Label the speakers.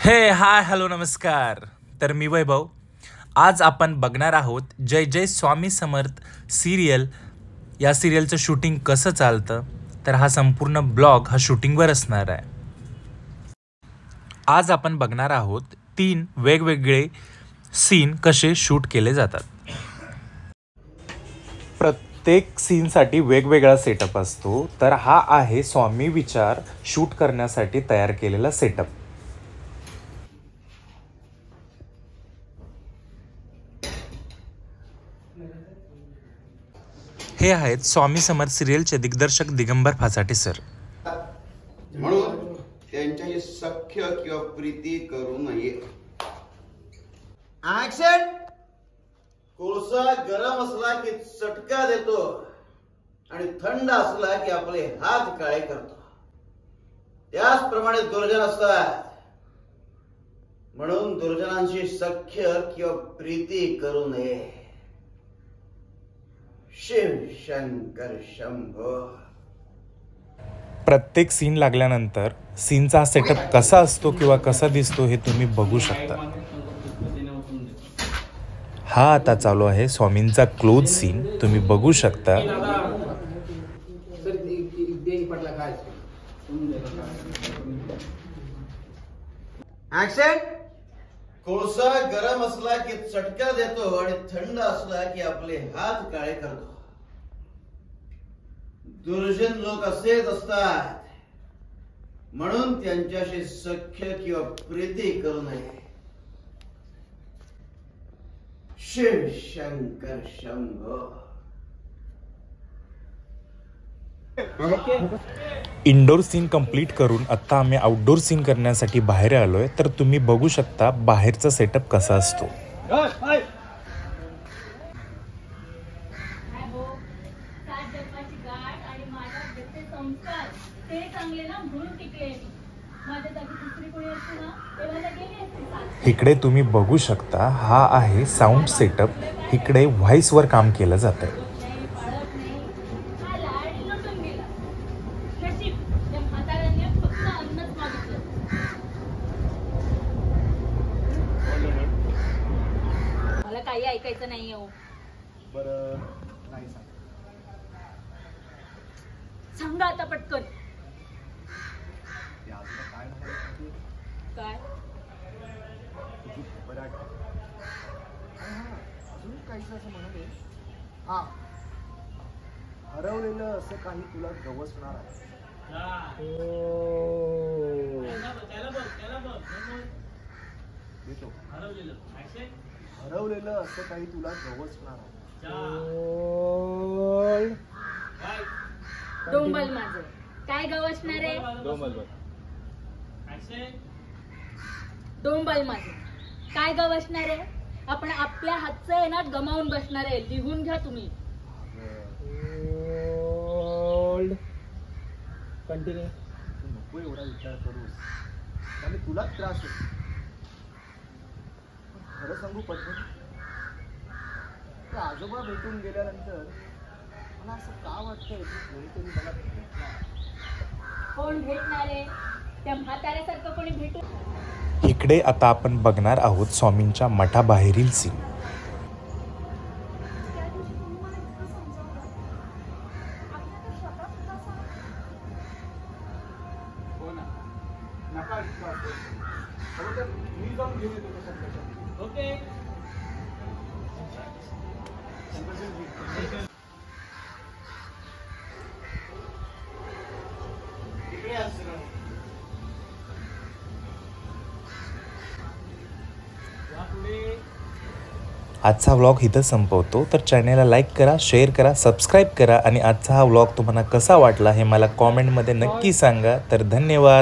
Speaker 1: Hi hello नमस्कार. तर मी वैभव. आज आपण बघणार आहोत जय जय स्वामी समर्थ सिरियल. या सिरियलचं शूटिंग कसं चालतं, तर हा संपूर्ण ब्लॉग हा शूटिंगवर असणार आहे. आज आपण बघणार आहोत 3 वेगवेगळे सीन कसे शूट केले जातात. प्रत्येक सीनसाठी वेगवेगळा सेटअप असतो. तर हा आहे स्वामी विचार शूट करण्यासाठी तयार केलेला सेटअप. हे आहेत स्वामी समर्थ सिरियलचे दिग्दर्शक दिगंबर फाचाटे सर.
Speaker 2: म्हणून त्यांच्याशी सख्य किंवा प्रीती करू नये. ऍक्शन. कोळसा गरम असला की चटका देतो आणि थंड असला की आपले हात काळे करतो. त्याचप्रमाणे दुर्जन असतात. म्हणून दुर्जनांशी सख्य किंवा प्रीती करू नये. शिव शंकर शंभो.
Speaker 1: प्रत्येक सीन लागल्यानंतर सीनचा सेटअप कसा असतो किंवा कसा दिसतो हे तुम्ही बघू शकता. हा आता चालू आहे स्वामींचा क्लोज सीन. तुम्ही बघू शकता.
Speaker 2: ऍक्शन. कोळसा गरम असला की चटका देतो आणि थंड असला की आपले हात काळे करतो. दुर्जन लोक असेच असतात. म्हणून त्यांच्याशी सख्य किंवा प्रीती करू नये. Shiv Shankar Shambho.
Speaker 1: Indoor scene complete करून आता आम्ही आउटडोर सीन करण्यासाठी बाहेर आलोय. तर तुम्ही बघू शकता बाहेरचा सेटअप कसा असतो. इकडे तुम्ही बघू शकता हा आहे साऊंड सेटअप. इकडे व्हॉइसवर काम केलं जातं.
Speaker 3: मला काही ऐकायचं नाही हो.
Speaker 4: बरं नाही
Speaker 3: सांगा आता पटकन. काय
Speaker 4: अजून काहीच असं म्हणाले. हा, हरवलेलं असं काही तुला गवसणार आहे. देतो. हरवलेलं असं काही तुला गवसणार आहे.
Speaker 3: डोंबल माझं काय गवसणार आहे. डोंबल माझं काय गवसणार आहे. आपण आपल्या हातचं आहे ना गमावून बसणार आहे. लिहून घ्या तुम्ही.
Speaker 4: कंटिन्यू. तू नको एवढा विचार करूस आणि तुला त्रास होतो. खरं सांगू पटकन, ते आजोबा भेटून गेल्यानंतर मला असं का वाटतंय की कोणीतरी मला भेटणार.
Speaker 3: कोण भेटणार आहे. त्या म्हाताऱ्यासारखं कोणी भेटू.
Speaker 1: इकडे आता आपण बघणार आहोत स्वामींच्या मठाबाहेरील सीन. आजचा व्लॉग इथं संपवतो. तर चॅनेलला लाईक करा, शेअर करा, सबस्क्राईब करा आणि आजचा हा व्लॉग तुम्हाला कसा वाटला हे मला कॉमेंटमध्ये नक्की सांगा. तर धन्यवाद.